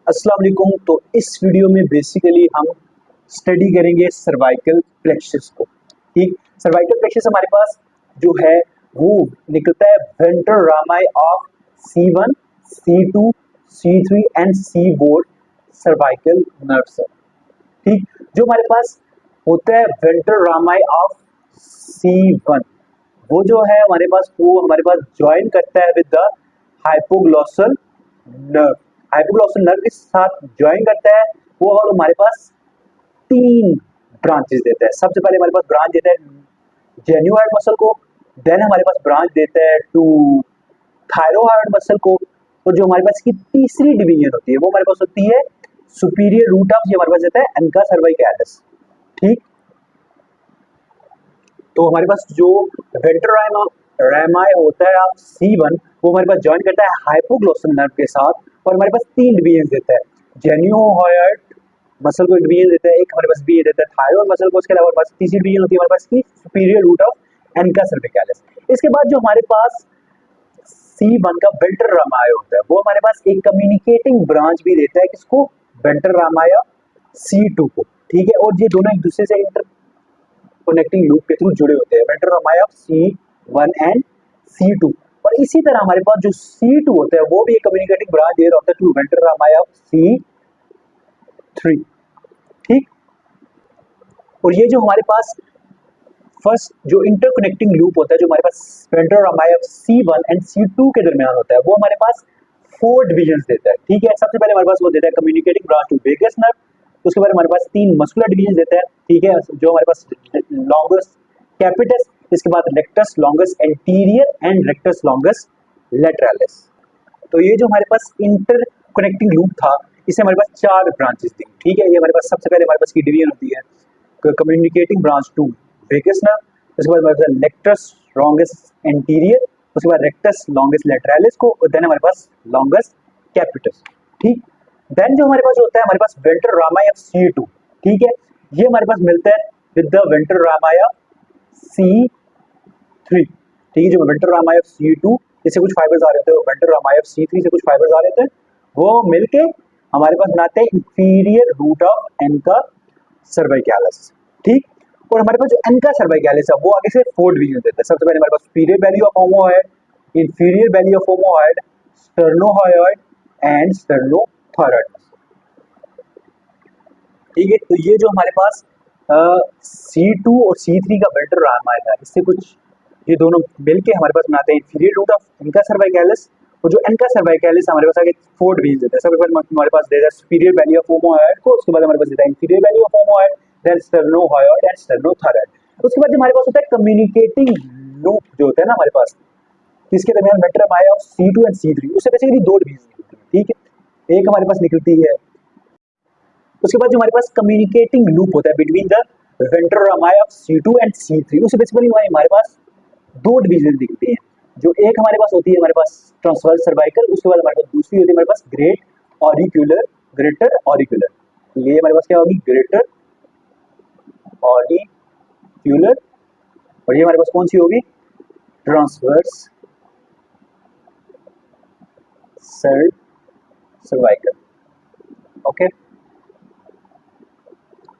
अस्सलाम वालेकुम। तो इस वीडियो में बेसिकली हम स्टडी करेंगे सर्वाइकल प्लेक्सस को। ठीक, सर्वाइकल प्लेक्सस हमारे पास जो है वो निकलता है ventral rami of C1, C2, C3 and C4 cervical nerve cell. ठीक, जो हमारे पास होता है वेंट्रल रामाई ऑफ C1, वो जो है हमारे पास ज्वाइन करता है with the hypoglossal nerve. Hypoglossal nerve के साथ ज्वाइन करता है वो, और हमारे पास 3 ब्रांचेस देता है। सबसे पहले हमारे पास ब्रांच देता है जेन्युइड मसल को, देन हमारे पास ब्रांच देता है टू थायरोइड मसल को, और जो हमारे पास की तीसरी डिवीजन होती है वो हमारे पास होती है सुपीरियर रूट ऑफ, ये हमारे पास देता है एनका सर्वाइकैलिस। ठीक, तो हमारे पास जो वेंट्रल रामाई होता है C1, वो हमारे पास ज्वाइन करता है हाइपोग्लॉसल नर्व के साथ, और हमारे पास 3 डिवीजन देता है। जेन्युइड मसल को एक डिवीजन देता है, एक हमारे पास बी देता है थायराइड मसल को, उसके अलावा हमारे पास तीसरी डिवीजन होती है हमारे पास की सुपीरियर रूट ऑफ एनका सर्विकैलिस। इसके बाद जो हमारे पास C1 का वेंट्रल रामाई होता है वो हमारे पास एक कम्युनिकेटिंग ब्रांच भी देता है, किसको? वेंट्रल रामाई C2 को। ठीक है, और ये दोनों एक दूसरे से इंटर कनेक्टिंग लूप के थ्रू जुड़े होते हैं, ventral Ramai C1 and C2। और इसी तरह हमारे पास जो C2 होता है वो भी एक कम्युनिकेटिंग ब्रांच दे रहा होता है टू वेंट्रल रामाई C3। ठीक, और ये जो हमारे पास फर्स्ट जो इंटरकनेक्टिंग लूप होता है जो हमारे पास ventral Ramai C1 and C2 के दरमियान होता है, वो हमारे पास 4 डिवीजन देता है। ठीक है, सबसे पहले हमारे पास वो देता है communicating branch to vagus nerve, उसके बाद हमारे पास 3 मस्कुलर डिवीजन देता है। ठीक है, जो हमारे पास लॉन्गस कैपिटस, इसके बाद rectus longus anterior and rectus longus lateralis. तो ये जो हमारे पास इंटरकनेक्टिंग लूप था, इससे हमारे पास 4 ब्रांचेस थी। ठीक है, ये हमारे पास सबसे पहले हमारे पास की डिवीजन होती है communicating branch to vagus nerve, उसके बाद हमारे पास रेक्टस लॉन्गस एंटीरियर, उसके बाद रेक्टस लॉन्गस लेटरलिस को, और देन हमारे पास लॉन्गस कैपिटस। ठीक, देन जो हमारे पास होता है हमारे पास वेंट्रल रामाई C2। ठीक है, ये हमारे पास मिलता है with the ventral Ramai C3। ठीक है, जो वेंट्रल रामाई C2 इससे कुछ फाइबर्स आ रहे होते हैं, वेंट्रल रामाई C3 से कुछ फाइबर्स आ रहे होते हैं, वो मिलके हमारे पास बनाते हैं इंफीरियर रूट ऑफ एनका सर्वाइकैलिस। ठीक, और हमारे पास जो एनका सर्वाइकैलिस है वो आगे से 4 डिवीजन देता है। सबसे पहले हमारे पास superior belly of omohyoid, inferior belly of omohyoid, sternohyoid and sternothyroid. ठीक है, तो ये जो हमारे पास C2 और C3 का वेंट्रल रामाई है, इससे कुछ ये दोनों मिलके हमारे पास बनाते हैं इंफीरियर रूट ऑफ एनका सर्वाइकैलिस, और जो एनका सर्वाइकैलिस हमारे पास आगे 4 डिवीजन देता है। सबसे पहले हमारे पास देता है सुपीरियर वैल्यू ऑफ ओमोहॉइड को, उसके बाद हमारे पास देता है inferior belly of omohyoid, then sternohyoid and sternothyroid. उसके बाद हमारे पास होता है कम्युनिकेटिंग लूप जो होता है ना हमारे पास, इसके दरमियान ventral rami of C2 and C3, उससे बेसिकली 2 डिवीजन निकलती है। ठीक है, एक हमारे पास निकलती है, उसके बाद जो हमारे पास कम्युनिकेटिंग लूप होता है between the ventral rami of C2 and C3, उससे बेसिकली हमारे पास 2 डिवीजन दिखते हैं। जो एक हमारे पास होती है हमारे पास ट्रांसवर्स सर्वाइकल, उसके बाद हमारे पास दूसरी होती है हमारे पास ग्रेटर ऑरिक्यूलर। ये हमारे पास क्या होगी? ग्रेटर ऑरिक्यूलर, और ये हमारे पास कौन सी होगी? Transverse cervical. ओके,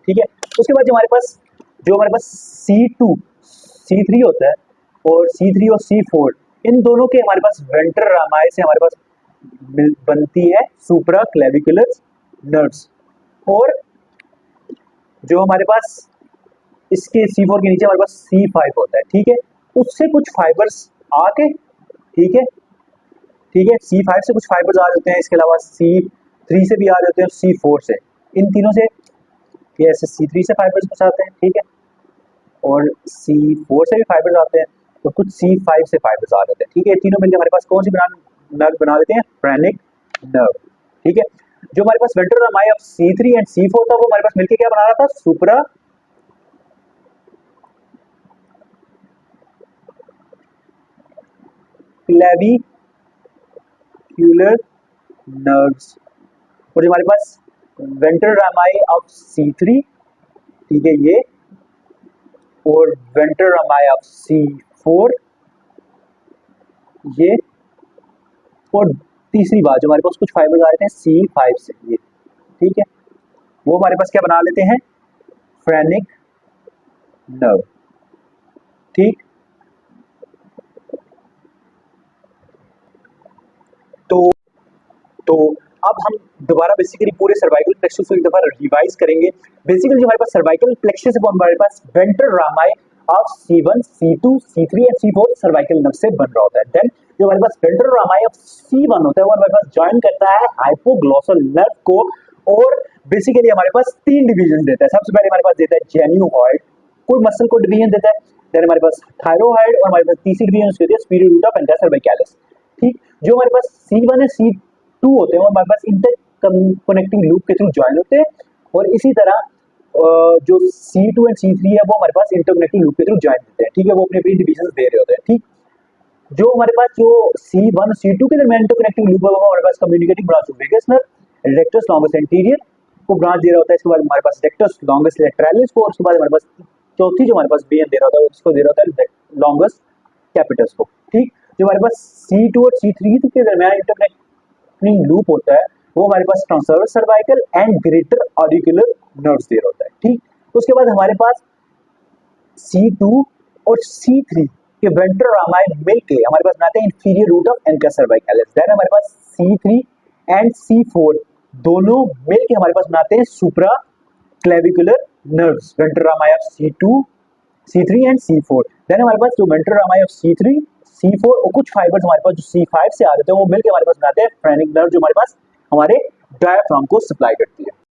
ठीक है, उसके बाद जो हमारे पास C2 C3 होता है, और C3 और C4 इन दोनों के हमारे पास वेंट्रल रामाई से हमारे पास बनती है सुप्रा क्लेविकुलर नर्व्स, और जो हमारे पास इसके C4 के नीचे हमारे पास C5 होता है। ठीक है, उससे कुछ फाइबर्स आके, ठीक है, C5 से कुछ फाइबर्स आ रहे होते हैं, इसके अलावा C3 से भी आ रहे होते हैं, C4 से, इन तीनों से ऐसे C3 से फाइबर्स कुछ आते हैं। ठीक है, और C4 से भी फाइबर्स आते हैं, तो कुछ C5 से फाइबर्स आ जाते हैं। ठीक है, तीनों मिलकर हमारे पास कौन सी नर्व बना देते हैं? Phrenic nerve. ठीक है, जो हमारे पास ventral rami of C3 and C4 था वो हमारे पास मिलकर क्या बना रहा था? सुप्रा क्लेविकुलर नर्व्स, और जो हमारे पास वेंट्रल रामाई ऑफ C3, ठीक है, ये, और वेंट्रल रामाई ऑफ C4 ये, और तीसरी बात जो हमारे पास कुछ फाइबर्स आ रहे थे C5 से, ये ठीक है, वो हमारे पास क्या बना लेते हैं, फ्रेनिक नर्व। ठीक, तो अब हम दोबारा बेसिकली पूरे सर्वाइकल प्लेक्सस को एक दफा रिवाइज करेंगे। बेसिकली जो हमारे पास सर्वाइकल प्लेक्सस है वो हमारे पास ventral rami of C1, C2, C3 and C4 cervical nerve से बन रहा होता है। देन जो हमारे पास वेंट्रल रामाई ऑफ C1 होता है वो हमारे पास ज्वाइन करता है हाइपोग्लॉसल नर्व को, और बेसिकली हमारे पास तीन डिवीजन देता है। सबसे पहले हमारे पास देता है जेन्युहॉइड, कोई मसल को डिवीजन देता है। देन हमारे पास थायरोइड, और हमारे पास तीसरी डिवीजन उसकी होती है स्पीरियड रूट ऑफ एंटासर्वाइकलिस। ठीक, जो हमारे पास C1 है C2 होते हैं वो हमारे पास इंटर कनेक्टिंग लूप के थ्रू ज्वाइन होते हैं, और इसी तरह जो C2 एंड C3 है वो हमारे पास इंटरकनेक्टिंग लूप के थ्रू ज्वाइन होते हैं। ठीक है, वो अपने अपनी डिवीजन दे रहे होते हैं। ठीक, जो हमारे पास जो C1 C2 के दरमियान इंटरकनेक्टिंग लूप है वो हमारे पास communicating branch of vagus nerve, rectus longus anterior को ब्रांच दे रहा होता है। इसके बाद हमारे पास रेक्टस लॉन्गस लैटरलिस को, और उसके बाद हमारे पास चौथी जो हमारे पास वेन दे रहा होता है उसको दे रहा होता है लॉन्गस कैपिटस को। ठीक, जो हमारे पास C2 और C3 के दरमियान इंटरकनेक्टिंग लूप होता है वो हमारे पास transverse cervical and greater auricular nerves दे रहा होता है। ठीक, उसके बाद हमारे पास C2 और C3 के वेंट्रल रामाई मिलके हमारे पास बनाते हैं inferior root of ansa cervicalis. Then हमारे पास C3 एंड C4 दोनों मिलके हमारे पास बनाते हैं supraclavicular nerves, ventral rami of C2, C3 and C4। Then हमारे पास जो ventral rami of C3, C4 और कुछ फाइबर्स हमारे पास जो C5 से आ रहे थे वो मिलके हमारे पास बनाते हैं फ्रेनिक नर्व, जो हमारे पास हमारे डायफ्राम को सप्लाई करती है।